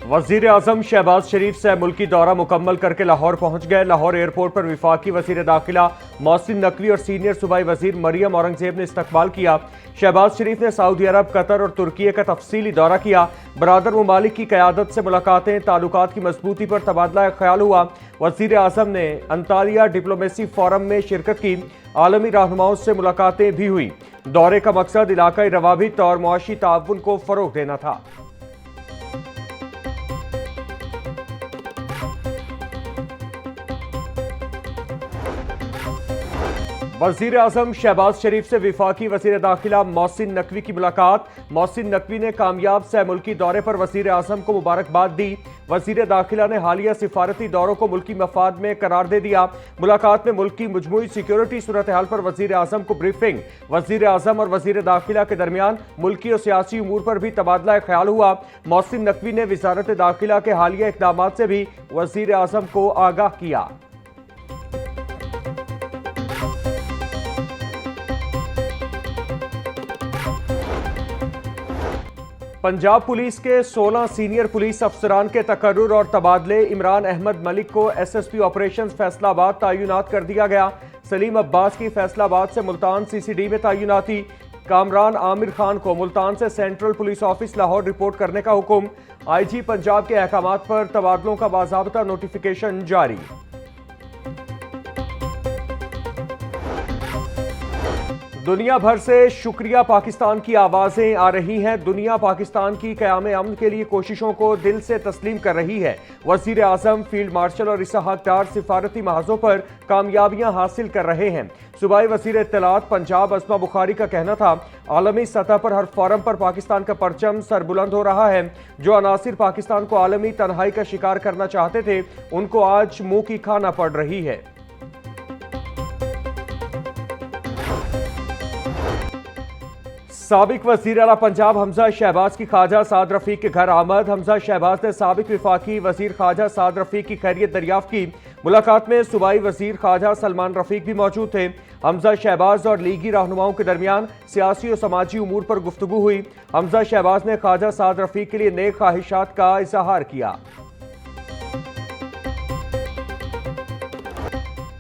वजीर आजम शहबाज शरीफ से मुल्की दौरा मुकम्मल करके लाहौर पहुंच गए। लाहौर एयरपोर्ट पर वफाकी वजीर दाखिला मोहसिन नकवी और सीनियर सूबाई वजीर मरियम औरंगजेब ने इस्तकबाल किया। शहबाज शरीफ ने सऊदी अरब, कतर और तुर्की का तफसीली दौरा किया। बरादर ममालिक की क़यादत से मुलाकातें, ताल्लुकात की मजबूती पर तबादला ख्याल हुआ। वजीर आजम ने अंतालिया डिप्लोमेसी फोरम में शिरकत की। आलमी रहनुमाओं से मुलाकातें भी हुई। दौरे का मकसद इलाकाई रवाबित और मुआशी ताउन को फरोग देना था। वजीर आजम शहबाज शरीफ से वफाकी वजीर दाखिला मोहसिन नकवी की मुलाकात। मोहसिन नकवी ने कामयाब सह मुल्की दौरे पर वजीर आजम को मुबारकबाद दी। वजीर दाखिला ने हालिया सिफारती दौरों को मुल्की मफाद में करार दे दिया। मुलाकात में मुल्क की मजमूई सिक्योरिटी सूरत हाल पर वजीर आजम को ब्रीफिंग। वजीर आजम और वजीर दाखिला के दरमियान मुल्की और सियासी उमूर पर भी तबादला ख्याल हुआ। मोहसिन नकवी ने वजारत दाखिला के हालिया इकदाम से भी वजीर आजम को आगाह किया। पंजाब पुलिस के 16 सीनियर पुलिस अफसरान के तकर्रुर और तबादले। इमरान अहमद मलिक को SSP ऑपरेशंस फैसलाबाद तैनात कर दिया गया। सलीम अब्बास की फैसलाबाद से मुल्तान CCD में तैनाती। कामरान आमिर खान को मुल्तान से central police office Lahore report करने का हुक्म। IG पंजाब के अहकामात पर तबादलों का बाज़ाब्ता नोटिफिकेशन जारी। दुनिया भर से शुक्रिया पाकिस्तान की आवाजें आ रही हैं। दुनिया पाकिस्तान की क़याम अमन के लिए कोशिशों को दिल से तस्लीम कर रही है। वजीर आजम, फील्ड मार्शल और इसहाक डार सिफारती महाजों पर कामयाबियां हासिल कर रहे हैं। सूबाई वजीर इत्तलात पंजाब अस्मा बुखारी का कहना था, आलमी सतह पर हर फोरम पर पाकिस्तान का परचम सरबुलंद हो रहा है। जो अनासिर पाकिस्तान को आलमी तन्हाई का शिकार करना चाहते थे, उनको आज मुंह की खाना पड़ रही है। साबिक वजीर आला पंजाब हमजा शहबाज की ख्वाजा साद रफीक के घर आमद। हमजा शहबाज ने साबिक वफाकी वजीर ख्वाजा साद रफीक की खैरियत दरियाफ्त की। मुलाकात में सूबाई वजीर ख्वाजा सलमान रफीक भी मौजूद थे। हमजा शहबाज और लीगी रहनुमाओं के दरमियान सियासी और समाजी उमूर पर गुफ्तगू हुई। हमजा शहबाज ने ख्वाजा साद रफीक के लिए नेक ख्वाहिशात का इजहार किया।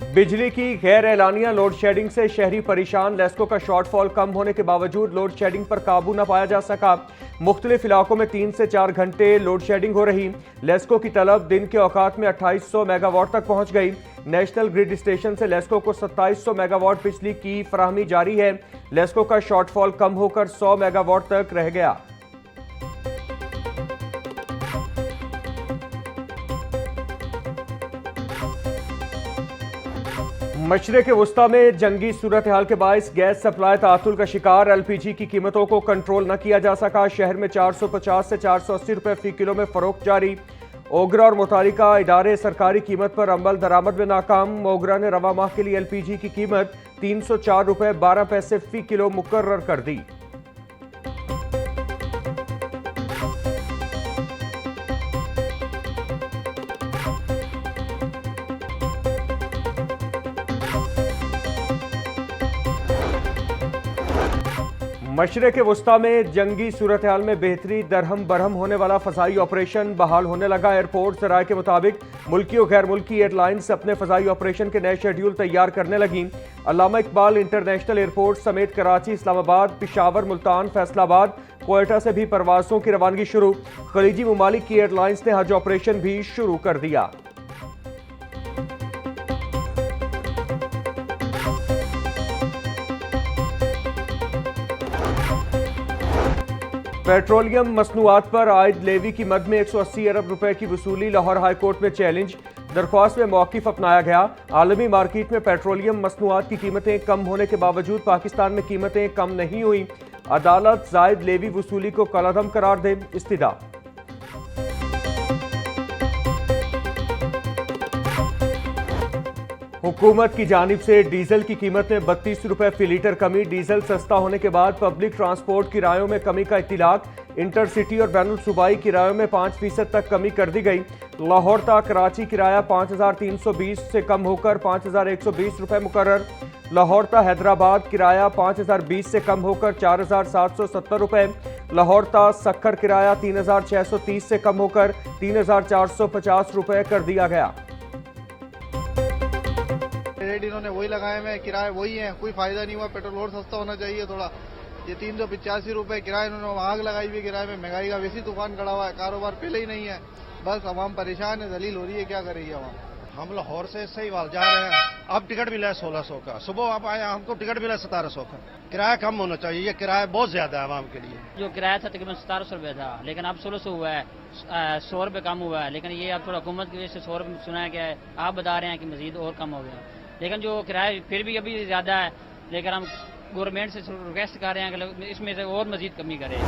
बिजली की गैर एलानिया लोड शेडिंग से शहरी परेशान। लेस्को का शॉर्टफॉल कम होने के बावजूद लोड शेडिंग पर काबू न पाया जा सका। मुख्तलिफ इलाकों में 3 से 4 घंटे लोड शेडिंग हो रही। लेस्को की तलब दिन के औकात में 2800 मेगावाट तक पहुंच गई। नेशनल ग्रिड स्टेशन से लेस्को को 2700 मेगावाट बिजली की फराहमी जारी है। लेस्को का शॉर्टफॉल कम होकर 100 मेगावाट तक रह गया। मशरिक़ वस्ता में जंगी सूरत हाल के बायस गैस सप्लाई तातुल का शिकार। LPG की कीमतों को कंट्रोल न किया जा सका। शहर में 450 से 480 रुपए फी किलो में फरोख्त जारी। ओगरा और मुतालिका इदारे सरकारी कीमत पर अमल दरामद में नाकाम। ओगरा ने रवा माह के लिए LPG की कीमत 304 रुपए 12 पैसे फी किलो मुकर्रर कर दी। मशरिक़ वस्ता में जंगी सूरत हाल में बेहतरी दरहम बरहम होने वाला फ़ज़ाई ऑपरेशन बहाल होने लगा। एयरपोर्ट ज़राए के मुताबिक मुल्की और गैर मुल्की एयरलाइंस अपने फ़ज़ाई ऑपरेशन के नए शेड्यूल तैयार करने लगी। अल्लामा इकबाल इंटरनेशनल एयरपोर्ट समेत कराची, इस्लामाबाद, पिशावर, मुल्तान, फैसलाबाद, कोयटा से भी परवाज़ों की रवानगी शुरू। खलीजी ममालिक की एयरलाइंस ने हज ऑपरेशन भी शुरू कर दिया। पेट्रोलियम मसनूआत पर आयद लेवी की मद में 180 अरब रुपए की वसूली। लाहौर हाई कोर्ट में चैलेंज। दरख्वास्त में मौक़िफ़ अपनाया गया। आलमी मार्केट में पेट्रोलियम मसनूआत की कीमतें कम होने के बावजूद पाकिस्तान में कीमतें कम नहीं हुई। अदालत जायद लेवी वसूली को कलअदम करार दे। इस्तिदा। हुकूमत की जानिब से डीजल की कीमत में 32 रुपए फी लीटर कमी। डीजल सस्ता होने के बाद पब्लिक ट्रांसपोर्ट किरायों में कमी का इत्तिलाक। इंटरसिटी और बैनुल सूबाई किरायों में 5% तक कमी कर दी गई। लाहौर तक कराची किराया 5320 से कम होकर 5120 रुपए मुकर्रर। लाहौर तक हैदराबाद किराया 5020 से कम होकर 4770 रुपए। लाहौर ता सक्खर किराया 3,630 से कम होकर 3,450 रुपए कर दिया गया। रेट इन्होंने वही लगाए हुए हैं, किराए वही हैं, कोई फायदा नहीं हुआ। पेट्रोल और सस्ता होना चाहिए थोड़ा। ये 385 रुपए किराए, इन्होंने आग लगाई हुई किराए में। महंगाई का वैसी तूफान खड़ा हुआ है, कारोबार पहले ही नहीं है। बस आवाम परेशान है, दलील हो रही है, क्या कर रही है आवाम। हम लाहौर से सही वाल जा रहे हैं, अब टिकट मिला है 1600 का। सुबह आप आए, हमको टिकट मिला 1700 का। किराया कम होना चाहिए, ये किराया बहुत ज्यादा है आवाम के लिए। जो किराया था तकरीबन 1700 रुपये था, लेकिन अब 1600 हुआ है, 100 रुपये कम हुआ है। लेकिन ये अब थोड़ा हुकूमत की वजह से 100 रुपये सुनाया गया है। आप बता रहे हैं कि मजीद और कम हो गया, लेकिन जो किराया फिर भी अभी ज्यादा है। लेकिन हम गवर्नमेंट से रिक्वेस्ट कर रहे हैं कि इसमें से और मजीद कमी करें।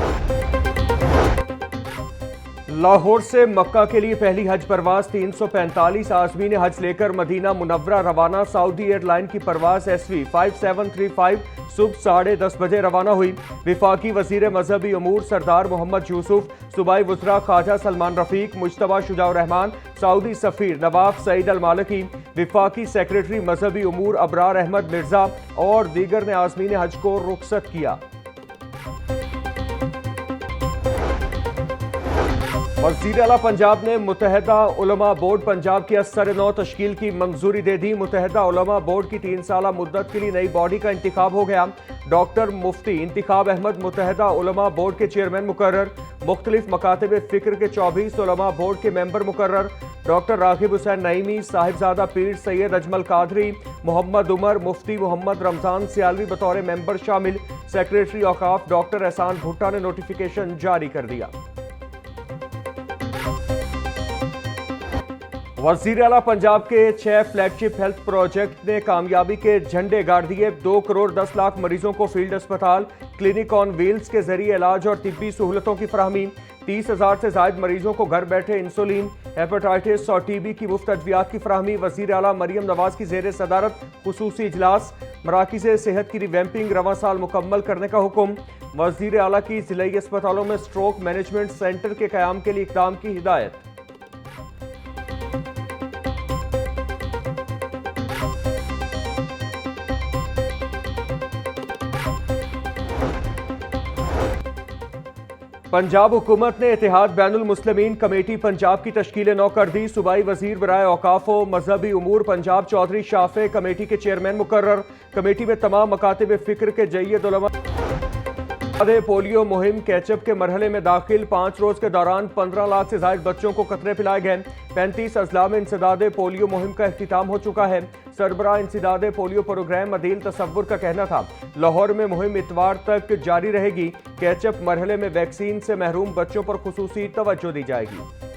लाहौर से मक्का के लिए पहली हज परवाज 345 आज़मीन हज लेकर मदीना मुनव्वरा रवाना। सऊदी एयरलाइन की परवाज SV 5735 सुबह 10:30 बजे रवाना हुई। विफाकी वजीर मजहबी अमूर सरदार मोहम्मद यूसुफ, सूबाई वज़रा ख्वाजा सलमान रफीक, मुश्तबा शुजाउर रहमान, सऊदी सफ़ीर नवाफ सईद अल मालिकी, विफाकी सेक्रेटरी मजहबी अमूर अबरार अहमद मिर्जा और दीगर ने आज़मीन हज को रुखसत किया। वज़ीर आला पंजाब ने मुत्तहिदा उलमा बोर्ड पंजाब की असर नौ तश्कील की मंजूरी दे दी। मुत्तहिदा उलमा बोर्ड की 3 साला मुद्दत के लिए नई बॉडी का इंतखाब हो गया। डॉक्टर मुफ्ती इंतखाब अहमद मुत्तहिदा उलमा बोर्ड के चेयरमैन मुकर्रर। मुख्तलिफ मकातब फ़िक्र के 24 उलमा बोर्ड के मेंबर मुकर्रर। डॉक्टर रागिब हुसैन नईमी, साहिबजादा पीर सैयद अजमल कादरी, मोहम्मद उमर, मुफ्ती मोहम्मद रमजान सियालवी बतौर मेंबर शामिल। सेक्रेटरी औकाफ डॉक्टर एहसान भुट्टा ने नोटिफिकेशन जारी कर दिया। वज़ीर आला पंजाब के 6 फ्लैगशिप हेल्थ प्रोजेक्ट ने कामयाबी के झंडे गाड़ दिए। 2 करोड़ 10 लाख मरीजों को फील्ड अस्पताल, क्लिनिक ऑन व्हील्स के जरिए इलाज और तिब्बी सहूलतों की फराहमी। 30,000 से ज्यादा मरीजों को घर बैठे इंसुलिन, हेपेटाइटिस और TB की मुफ्त अद्वियात की फराहमी। वज़ीर आला मरियम नवाज की ज़ेर सदारत खुसूसी इजलास। मराकिज़ सेहत की रिवैम्पिंग रवां साल मुकम्मल करने का हुक्म। वज़ीर आला की ज़िलाई अस्पतालों में स्ट्रोक मैनेजमेंट सेंटर के क़याम के लिए इक़दाम की हिदायत। पंजाब हुकूमत ने इत्तेहाद बैनुल मुस्लिमीन कमेटी पंजाब की तश्कील नौ कर दी। सूबाई वजीर बराए औकाफ व मजहबी उमूर पंजाब चौधरी शाफे कमेटी के चेयरमैन मुकर्रर। कमेटी में तमाम मकातिब फ़िक्र के जय्यद उलमा। पोलियो मुहिम कैचअप के मरहले में दाखिल। 5 रोज के दौरान 15 लाख से ज्यादा बच्चों को कतरे पिलाए गए। 35 अजला में इंसदाद पोलियो मुहिम का अख्तिताम हो चुका है। सरबरा इंसदाद पोलियो प्रोग्राम अदील तसव्वुर का कहना था लाहौर में मुहिम इतवार तक जारी रहेगी। कैचअप मरहले में वैक्सीन से महरूम बच्चों पर खुसूसी तवज्जो दी जाएगी।